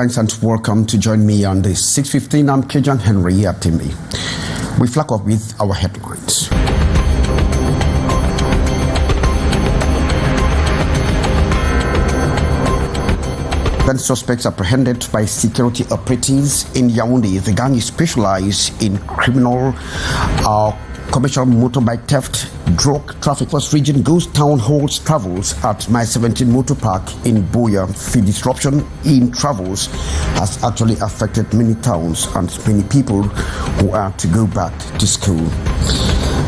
Thanks and welcome to join me on the 6:15. I'm Kejan Henry Atimi. We flag off with our headlines. Then suspects apprehended by security operatives in Yaoundé. The gang is specialized in criminal commercial motorbike theft, drug traffic. First region ghost town holds travels at My 17 Motor Park in Buea. The disruption in travels has actually affected many towns and many people who are to go back to school.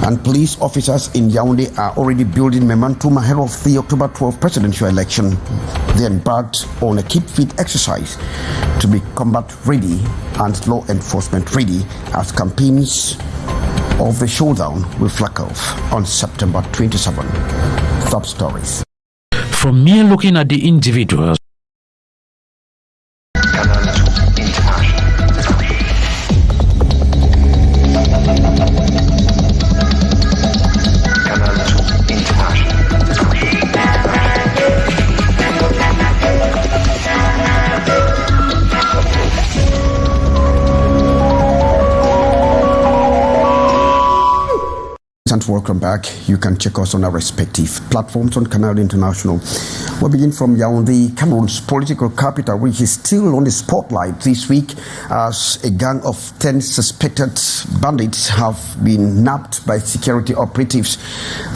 And police officers in Yaoundé are already building momentum ahead of the October 12 presidential election. They embarked on a keep fit exercise to be combat ready and law enforcement ready as campaigns of the showdown will flag off on September 27. Top stories. From mere looking at the individuals, and welcome back. You can check us on our respective platforms on Canal International. We'll begin from Yaoundé, Cameroon's political capital, which is still on the spotlight this week as a gang of 10 suspected bandits have been nabbed by security operatives.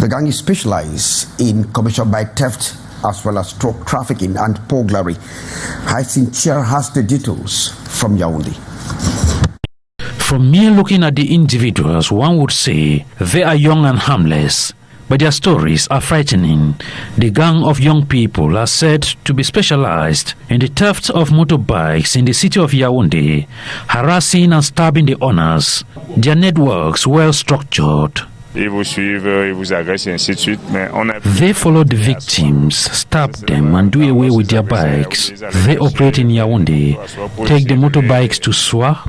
The gang is specialized in commercial bike theft as well as drug trafficking and burglary. Hyacinth Chair has the details from Yaoundé. from mere looking at the individuals, one would say they are young and harmless, but their stories are frightening. The gang of young people are said to be specialized in the theft of motorbikes in the city of Yaoundé, harassing and stabbing the owners. Their networks well structured. Ils vous suivent, ils vous agressent, et ainsi de suite. Mais on a... They follow the victims, stab them and do away with their bikes. They operate in Yaoundé, take the motorbikes to Soa,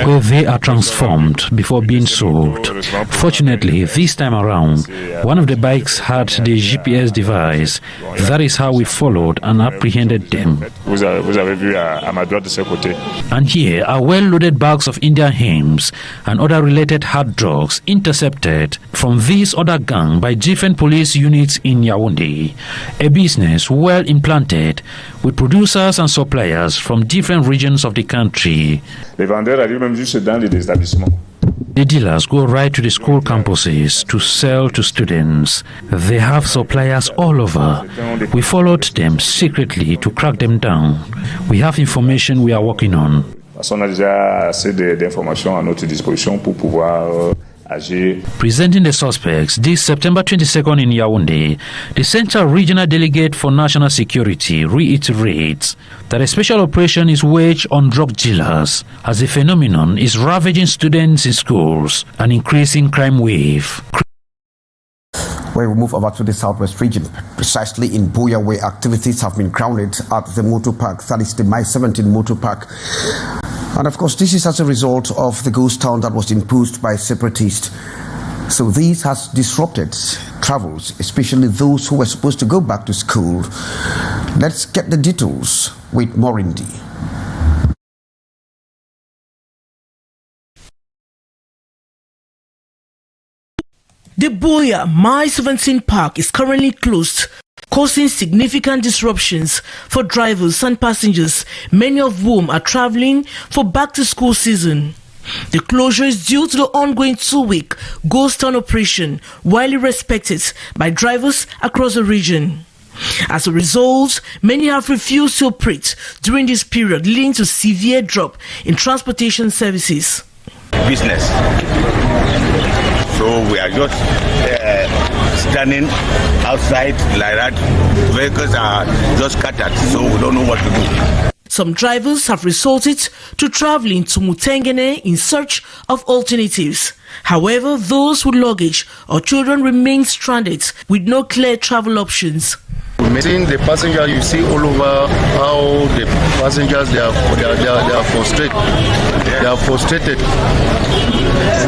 where they are transformed before being sold. Fortunately, this time around, one of the bikes had the GPS device. That is how we followed and apprehended them. Vous avez vu à ma droite de ce côté. And here are well-loaded bags of Indian hymns and other related hard drugs intercepted from this other gang by different police units in Yaoundé, a business well implanted with producers and suppliers from different regions of the country. Les vendeurs arrivent même juste dans les établissements. The dealers go right to the school campuses to sell to students. They have suppliers all over. We followed them secretly to crack them down. We have information we are working on. On a déjà assez d'informations à notre disposition pour pouvoir agir. Presenting the suspects this September 22nd in Yaoundé, the Central Regional Delegate for National Security reiterates that a special operation is waged on drug dealers as the phenomenon is ravaging students in schools and increasing crime wave. Where we move over to the southwest region, precisely in Buea, where activities have been grounded at the motor park, that is the My 17 Motor Park. And of course, this is as a result of the ghost town that was imposed by separatists. So this has disrupted travels, especially those who were supposed to go back to school. Let's get the details with Morindi. The Buea My 17 Park is currently closed, causing significant disruptions for drivers and passengers, many of whom are traveling for back-to-school season. The closure is due to the ongoing 2-week ghost town operation, widely respected by drivers across the region. As a result, many have refused to operate during this period, leading to severe drop in transportation services. Business. So we are just standing outside like that. Vehicles are just scattered, so we don't know what to do. Some drivers have resorted to traveling to Mutengene in search of alternatives. However, those with luggage or children remain stranded with no clear travel options. Seeing the passengers, you see all over how the passengers they are frustrated. They are frustrated.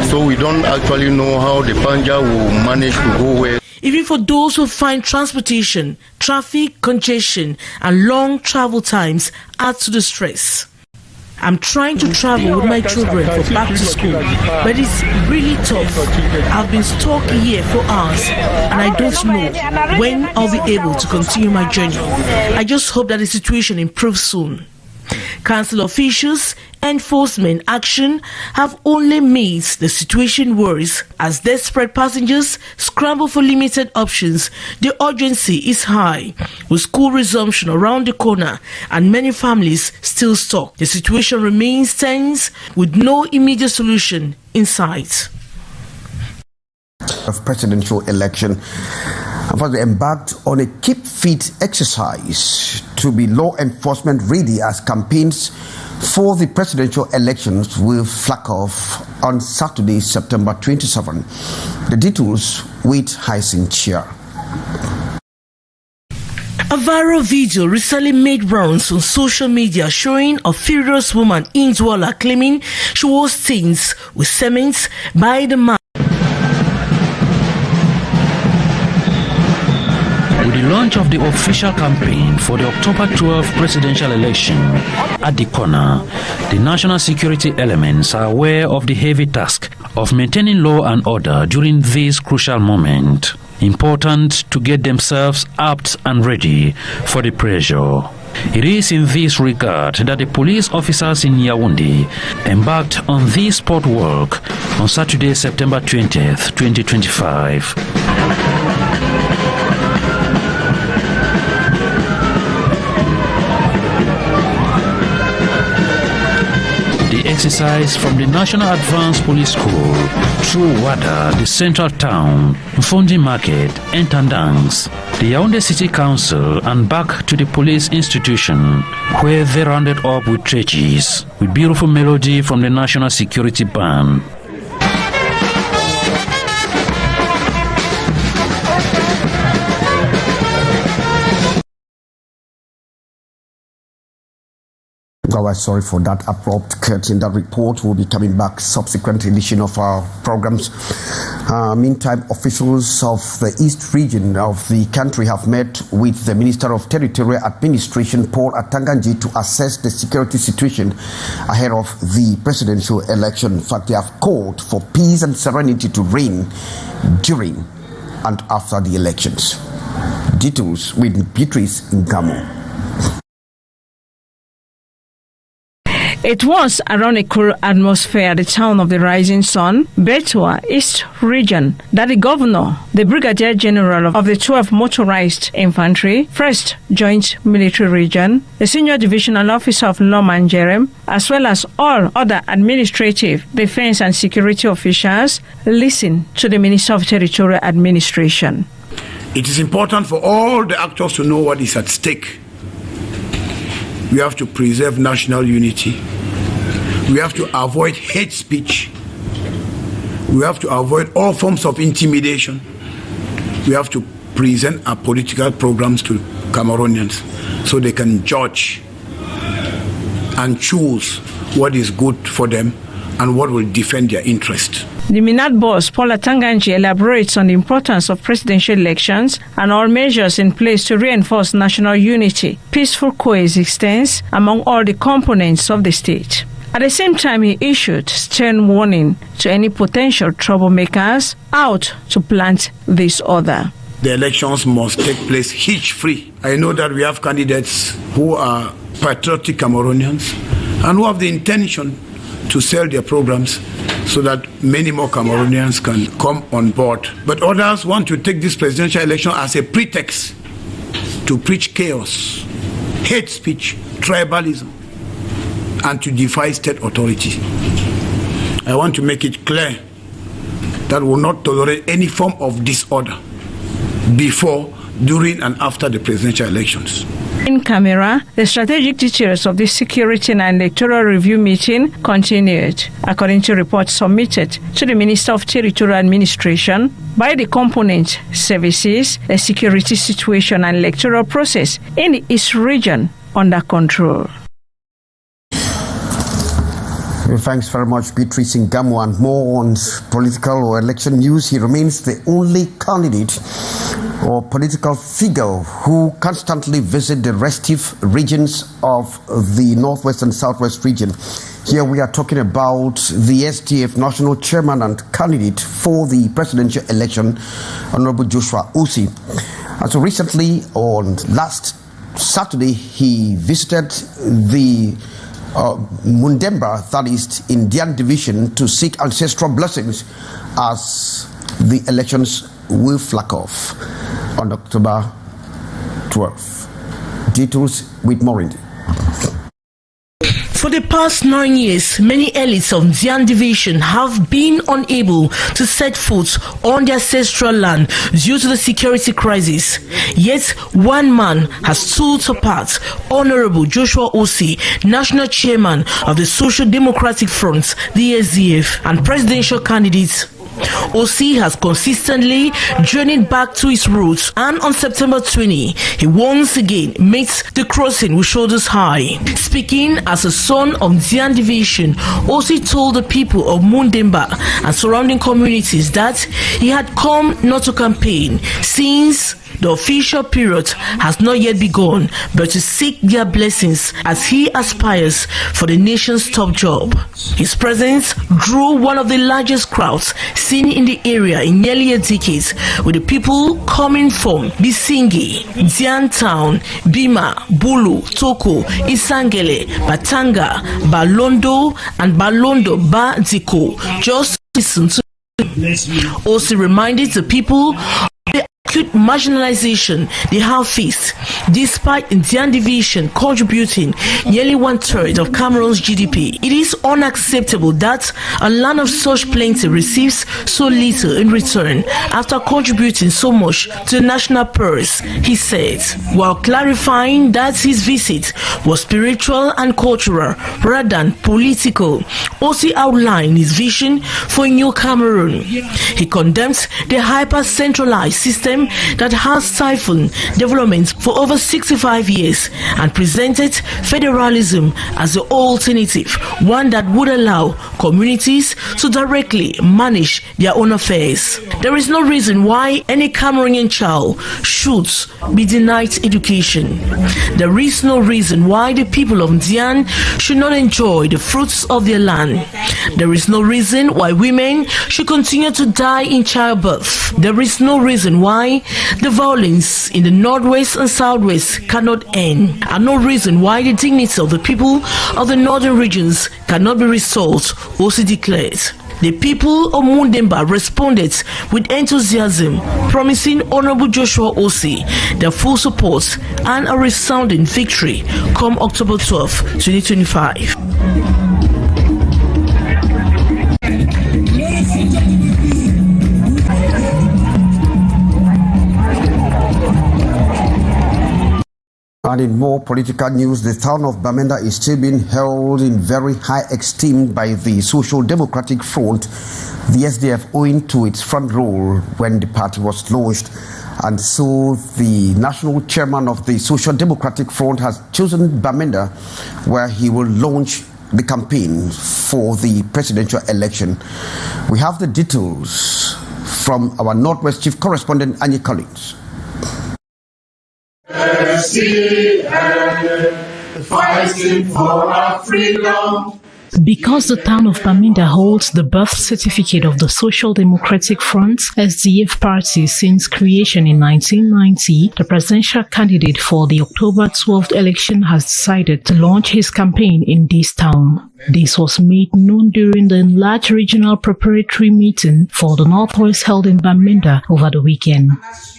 So we don't actually know how the passenger will manage to go where. Even for those who find transportation, traffic congestion and long travel times add to the stress. I'm trying to travel with my children for back to school, but it's really tough. I've been stuck here for hours and I don't know when I'll be able to continue my journey. I just hope that the situation improves soon. Council officials' enforcement action have only made the situation worse as desperate passengers scramble for limited options. The urgency is high, with school resumption around the corner and many families still stuck. The situation remains tense with no immediate solution in sight. Of presidential election, we embarked on a keep fit exercise to be law enforcement ready as campaigns for the presidential elections will flag off on Saturday, September 27. The details with Hyacinth Chia. A viral video recently made rounds on social media showing a furious woman in Douala claiming she was stained with cement by the man. With the launch of the official campaign for the October 12 presidential election at the corner, the national security elements are aware of the heavy task of maintaining law and order during this crucial moment. Important to get themselves apt and ready for the pressure. It is in this regard that the police officers in Yaoundé embarked on this sport work on Saturday, September 20th, 2025. Exercise from the National Advanced Police School through Wada, the central town, Mfondi Market, and Tandans, the Yaoundé City Council, and back to the police institution, where they rounded up with churches, with beautiful melody from the National Security Band. Sorry for that abrupt cut in that report. We'll be coming back subsequent edition of our programs. Meantime, officials of the East region of the country have met with the Minister of Territorial Administration, Paul Atanganji, to assess the security situation ahead of the presidential election. In fact, they have called for peace and serenity to reign during and after the elections. Details with Beatrice Ngamo. It was around a cool atmosphere at the town of the Rising Sun, Betua, East Region, that the Governor, the Brigadier General of the 12th Motorized Infantry, 1st Joint Military Region, the Senior Divisional Officer of Lomman Jerem, as well as all other administrative, defense and security officials, listened to the Minister of Territorial Administration. It is important for all the actors to know what is at stake. We have to preserve national unity. We have to avoid hate speech. We have to avoid all forms of intimidation. We have to present our political programs to Cameroonians so they can judge and choose what is good for them and what will defend their interest. The MINAD boss, Paul Atanganji, elaborates on the importance of presidential elections and all measures in place to reinforce national unity, peaceful coexistence among all the components of the state. At the same time, he issued stern warning to any potential troublemakers out to plant disorder. The elections must take place hitch-free. I know that we have candidates who are patriotic Cameroonians and who have the intention to sell their programs so that many more Cameroonians can come on board. But others want to take this presidential election as a pretext to preach chaos, hate speech, tribalism, and to defy state authority. I want to make it clear that we will not tolerate any form of disorder before, during, and after the presidential elections. In camera, the strategic details of the security and electoral review meeting continued, according to reports submitted to the Minister of Territorial Administration by the component services. The security situation and electoral process in the East region under control. Thanks very much, Beatrice Ngamu. And more on political or election news. He remains the only candidate or political figure who constantly visit the restive regions of the Northwest and Southwest region. Here we are talking about the SDF national chairman and candidate for the presidential election, Honorable Joshua Osei. And so recently, on last Saturday, he visited the Mundemba, that is Indian division, to seek ancestral blessings as the elections will flag off on October 12th. Details with Morindi. For the past 9 years, many elites of Ndian division have been unable to set foot on their ancestral land due to the security crisis. Yet, one man has stood apart, Honorable Joshua Osei, National Chairman of the Social Democratic Front, the SDF, and presidential candidate. Osei has consistently journeyed back to his roots, and on September 20, he once again makes the crossing with shoulders high. Speaking as a son of Ndian division, Osei told the people of Mundemba and surrounding communities that he had come not to campaign, since the official period has not yet begun, but to seek their blessings as he aspires for the nation's top job. His presence drew one of the largest crowds seen in the area in nearly a decade, with the people coming from Bisingi, Ndian Town, Bima, Bulu, Toko, Isangele, Batanga, Balondo, and Balondo Ba-Diko. Just listen to Osei reminded the people acute marginalization they have faced, despite Indian division contributing nearly 1/3 of Cameroon's GDP. It is unacceptable that a land of such plenty receives so little in return after contributing so much to the national purse, he said, while clarifying that his visit was spiritual and cultural rather than political. Osei outlined his vision for a new Cameroon. He condemns the hyper-centralized system that has stifled development for over 65 years and presented federalism as the alternative, one that would allow communities to directly manage their own affairs. There is no reason why any Cameroonian child should be denied education. There is no reason why the people of Ndian should not enjoy the fruits of their land. There is no reason why women should continue to die in childbirth. There is no reason why the violence in the Northwest and Southwest cannot end, and no reason why the dignity of the people of the northern regions cannot be restored, Osei declared. The people of Mundemba responded with enthusiasm, promising Honorable Joshua Osei their full support and a resounding victory come October 12, 2025. And in more political news, the town of Bamenda is still being held in very high esteem by the Social Democratic Front, the SDF, owing to its front role when the party was launched. And so the national chairman of the Social Democratic Front has chosen Bamenda, where he will launch the campaign for the presidential election. We have the details from our Northwest Chief Correspondent, Annie Collins. Fighting for our freedom. Because the town of Bamenda holds the birth certificate of the Social Democratic Front SDF party since creation in 1990, the presidential candidate for the October 12th election has decided to launch his campaign in this town. This was made known during the enlarged regional preparatory meeting for the Northwest held in Bamenda over the weekend.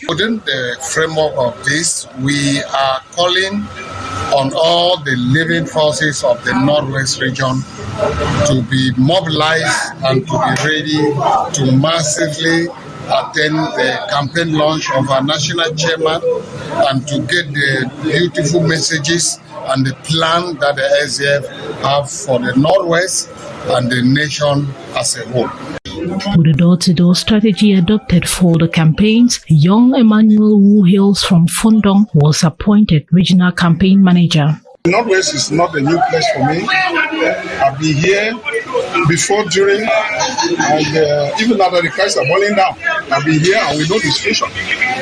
Within the framework of this, we are calling on all the living forces of the Northwest region to be mobilized and to be ready to massively attend the campaign launch of our national chairman and to get the beautiful messages and the plan that the SDF have for the Northwest and the nation as a whole. With a door-to-door strategy adopted for the campaigns, young Emmanuel, who hails from Fundong, was appointed regional campaign manager. Northwest is not a new place for me. I've been here before, during, and even after the cars are burning down. I've been here and we know the situation.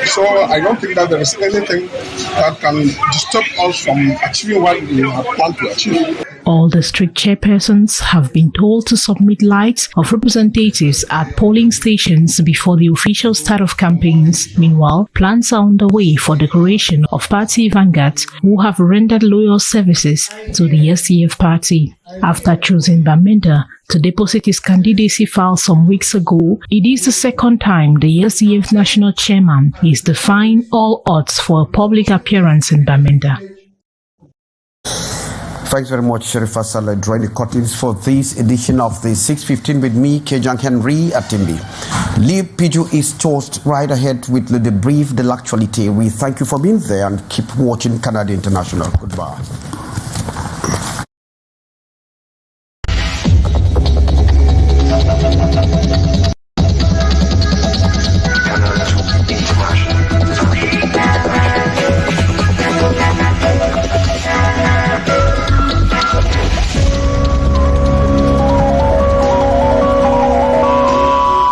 So I don't think that there is anything that can disturb us from achieving what we have planned to achieve. All district chairpersons have been told to submit lists of representatives at polling stations before the official start of campaigns. Meanwhile, plans are underway for decoration of party vanguards who have rendered loyal services to the SDF party. After choosing Bamenda to deposit his candidacy file some weeks ago, it is the second time the SDF national chairman is defying all odds for a public appearance in Bamenda. Thanks very much, Sheriff Asale, drawing the curtains for this edition of the 6:15 with me, Kejang Henry Atimbi. Lee Piju is toast right ahead with the brief de l'actualité. We thank you for being there and keep watching Canada International. Goodbye.